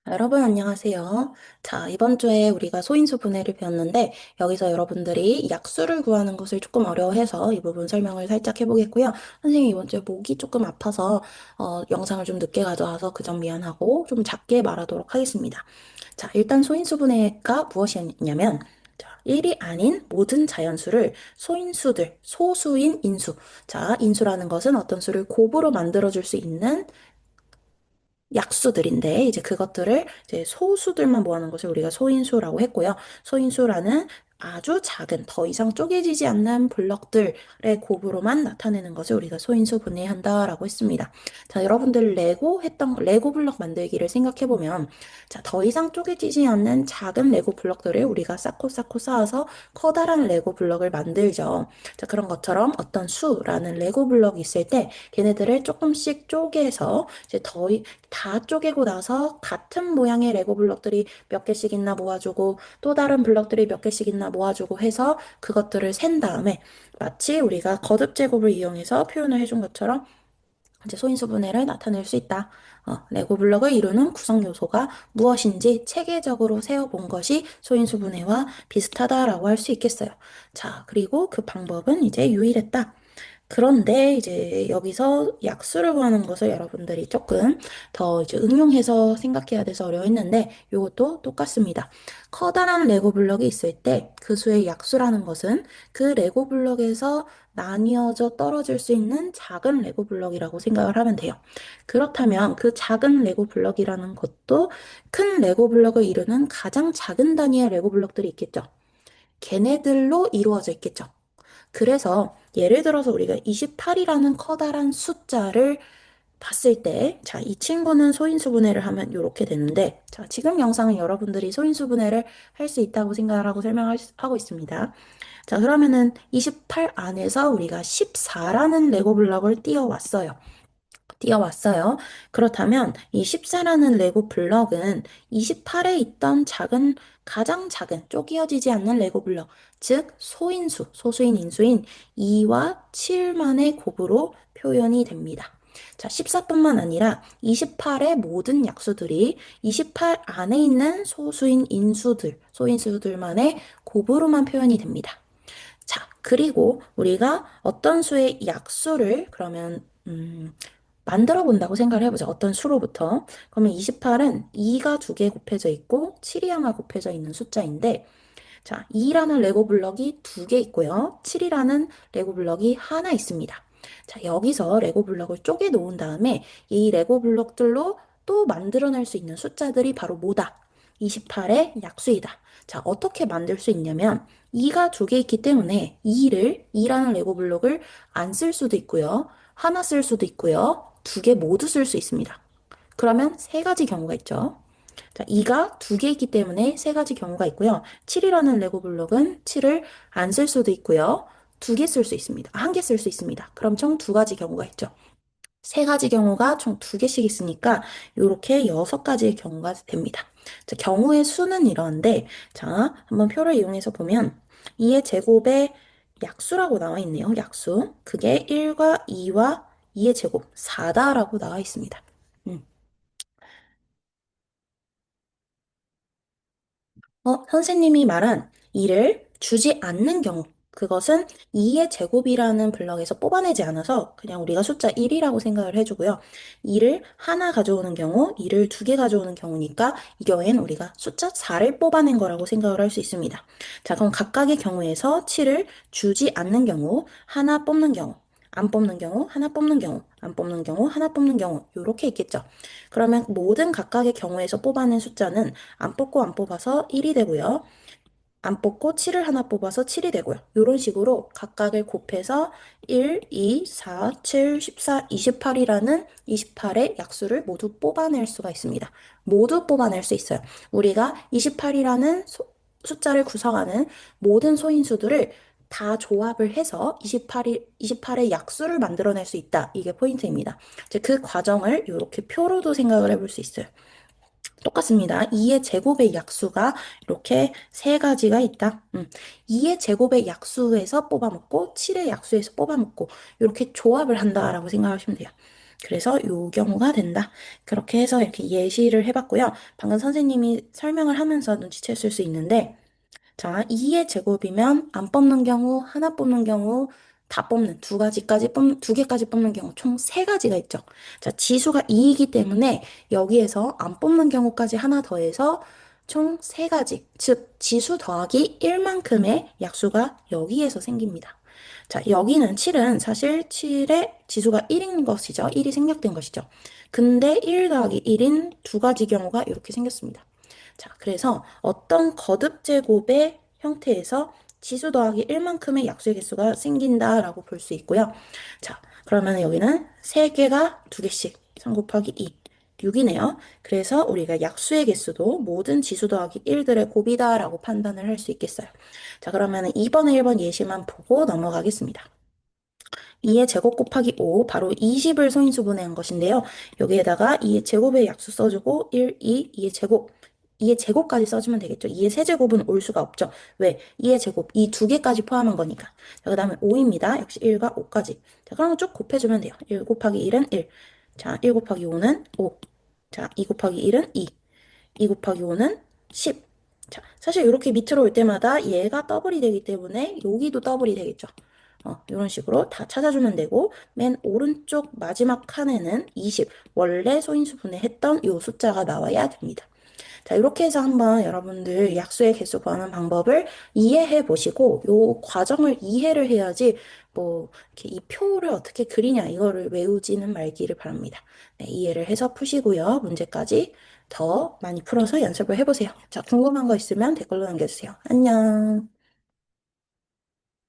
여러분 안녕하세요. 자, 이번 주에 우리가 소인수 분해를 배웠는데 여기서 여러분들이 약수를 구하는 것을 조금 어려워해서 이 부분 설명을 살짝 해보겠고요. 선생님 이번 주에 목이 조금 아파서 영상을 좀 늦게 가져와서 그 점 미안하고 좀 작게 말하도록 하겠습니다. 자, 일단 소인수 분해가 무엇이냐면 자, 1이 아닌 모든 자연수를 소인수들, 소수인 인수. 자, 인수라는 것은 어떤 수를 곱으로 만들어줄 수 있는 약수들인데 이제 그것들을 이제 소수들만 모아놓은 것을 우리가 소인수라고 했고요. 소인수라는 아주 작은 더 이상 쪼개지지 않는 블럭들의 곱으로만 나타내는 것을 우리가 소인수 분해한다라고 했습니다. 자, 여러분들 레고 블럭 만들기를 생각해 보면 자, 더 이상 쪼개지지 않는 작은 레고 블럭들을 우리가 쌓고 쌓고 쌓아서 커다란 레고 블럭을 만들죠. 자, 그런 것처럼 어떤 수라는 레고 블럭이 있을 때 걔네들을 조금씩 쪼개서 이제 다 쪼개고 나서 같은 모양의 레고 블럭들이 몇 개씩 있나 모아주고 또 다른 블럭들이 몇 개씩 있나 모아주고 해서 그것들을 센 다음에 마치 우리가 거듭 제곱을 이용해서 표현을 해준 것처럼 이제 소인수 분해를 나타낼 수 있다. 레고 블럭을 이루는 구성 요소가 무엇인지 체계적으로 세워본 것이 소인수 분해와 비슷하다라고 할 수 있겠어요. 자, 그리고 그 방법은 이제 유일했다. 그런데 이제 여기서 약수를 구하는 것을 여러분들이 조금 더 이제 응용해서 생각해야 돼서 어려워했는데 이것도 똑같습니다. 커다란 레고 블럭이 있을 때 그 수의 약수라는 것은 그 레고 블럭에서 나뉘어져 떨어질 수 있는 작은 레고 블럭이라고 생각을 하면 돼요. 그렇다면 그 작은 레고 블럭이라는 것도 큰 레고 블럭을 이루는 가장 작은 단위의 레고 블럭들이 있겠죠. 걔네들로 이루어져 있겠죠. 그래서 예를 들어서 우리가 28이라는 커다란 숫자를 봤을 때, 자, 이 친구는 소인수분해를 하면 이렇게 되는데, 자, 지금 영상은 여러분들이 소인수분해를 할 수 있다고 생각을 하고 설명하고 있습니다. 자, 그러면은 28 안에서 우리가 14라는 레고 블럭을 띄워왔어요. 그렇다면 이 14라는 레고 블럭은 28에 있던 가장 작은, 쪼개어지지 않는 레고 블럭, 즉, 소수인 인수인 2와 7만의 곱으로 표현이 됩니다. 자, 14뿐만 아니라 28의 모든 약수들이 28 안에 있는 소인수들만의 곱으로만 표현이 됩니다. 자, 그리고 우리가 어떤 수의 약수를 만들어 본다고 생각을 해보자. 어떤 수로부터. 그러면 28은 2가 두 개 곱해져 있고 7이 하나 곱해져 있는 숫자인데 자, 2라는 레고 블럭이 두 개 있고요. 7이라는 레고 블럭이 하나 있습니다. 자, 여기서 레고 블럭을 쪼개 놓은 다음에 이 레고 블럭들로 또 만들어낼 수 있는 숫자들이 바로 뭐다? 28의 약수이다. 자, 어떻게 만들 수 있냐면 2가 두 개 있기 때문에 2라는 레고 블럭을 안 쓸 수도 있고요. 하나 쓸 수도 있고요. 두 개 모두 쓸 수 있습니다. 그러면 세 가지 경우가 있죠. 자, 2가 두 개 있기 때문에 세 가지 경우가 있고요. 7이라는 레고 블록은 7을 안 쓸 수도 있고요. 두 개 쓸 수 있습니다. 한 개 쓸 수 있습니다. 그럼 총 두 가지 경우가 있죠. 세 가지 경우가 총 두 개씩 있으니까 이렇게 여섯 가지의 경우가 됩니다. 자, 경우의 수는 이러한데, 자, 한번 표를 이용해서 보면 2의 제곱의 약수라고 나와 있네요. 약수. 그게 1과 2와 2의 제곱 4다라고 나와 있습니다. 음. 선생님이 말한 2를 주지 않는 경우, 그것은 2의 제곱이라는 블럭에서 뽑아내지 않아서 그냥 우리가 숫자 1이라고 생각을 해주고요. 2를 하나 가져오는 경우, 2를 두 개 가져오는 경우니까 이 경우에는 우리가 숫자 4를 뽑아낸 거라고 생각을 할 수 있습니다. 자, 그럼 각각의 경우에서 7을 주지 않는 경우, 하나 뽑는 경우, 안 뽑는 경우, 하나 뽑는 경우, 안 뽑는 경우, 하나 뽑는 경우, 이렇게 있겠죠. 그러면 모든 각각의 경우에서 뽑아낸 숫자는 안 뽑고 안 뽑아서 1이 되고요. 안 뽑고 7을 하나 뽑아서 7이 되고요. 이런 식으로 각각을 곱해서 1, 2, 4, 7, 14, 28이라는 28의 약수를 모두 뽑아낼 수가 있습니다. 모두 뽑아낼 수 있어요. 우리가 28이라는 숫자를 구성하는 모든 소인수들을 다 조합을 해서 28의 약수를 만들어낼 수 있다. 이게 포인트입니다. 이제 그 과정을 이렇게 표로도 생각을 해볼 수 있어요. 똑같습니다. 2의 제곱의 약수가 이렇게 세 가지가 있다. 2의 제곱의 약수에서 뽑아먹고 7의 약수에서 뽑아먹고 이렇게 조합을 한다라고 생각하시면 돼요. 그래서 요 경우가 된다. 그렇게 해서 이렇게 예시를 해봤고요. 방금 선생님이 설명을 하면서 눈치챘을 수 있는데, 자, 2의 제곱이면 안 뽑는 경우, 하나 뽑는 경우, 다 뽑는 두 개까지 뽑는 경우 총 세 가지가 있죠. 자, 지수가 2이기 때문에 여기에서 안 뽑는 경우까지 하나 더해서 총 세 가지, 즉 지수 더하기 1만큼의 약수가 여기에서 생깁니다. 자, 여기는 7은 사실 7의 지수가 1인 것이죠. 1이 생략된 것이죠. 근데 1 더하기 1인 두 가지 경우가 이렇게 생겼습니다. 자, 그래서 어떤 거듭 제곱의 형태에서 지수 더하기 1만큼의 약수의 개수가 생긴다라고 볼 수 있고요. 자, 그러면 여기는 3개가 2개씩 3 곱하기 2, 6이네요. 그래서 우리가 약수의 개수도 모든 지수 더하기 1들의 곱이다라고 판단을 할 수 있겠어요. 자, 그러면 2번에 1번 예시만 보고 넘어가겠습니다. 2의 제곱 곱하기 5, 바로 20을 소인수분해한 것인데요. 여기에다가 2의 제곱의 약수 써주고 1, 2, 2의 제곱, 2의 제곱까지 써주면 되겠죠. 2의 세제곱은 올 수가 없죠. 왜? 2의 제곱, 이 두 개까지 포함한 거니까. 자, 그 다음에 5입니다. 역시 1과 5까지. 자, 그럼 쭉 곱해주면 돼요. 1 곱하기 1은 1. 자, 1 곱하기 5는 5. 자, 2 곱하기 1은 2. 2 곱하기 5는 10. 자, 사실 이렇게 밑으로 올 때마다 얘가 더블이 되기 때문에 여기도 더블이 되겠죠. 이런 식으로 다 찾아주면 되고, 맨 오른쪽 마지막 칸에는 20, 원래 소인수분해 했던 이 숫자가 나와야 됩니다. 자, 이렇게 해서 한번 여러분들 약수의 개수 구하는 방법을 이해해 보시고, 요 과정을 이해를 해야지, 뭐, 이렇게 이 표를 어떻게 그리냐, 이거를 외우지는 말기를 바랍니다. 네, 이해를 해서 푸시고요. 문제까지 더 많이 풀어서 연습을 해보세요. 자, 궁금한 거 있으면 댓글로 남겨주세요. 안녕.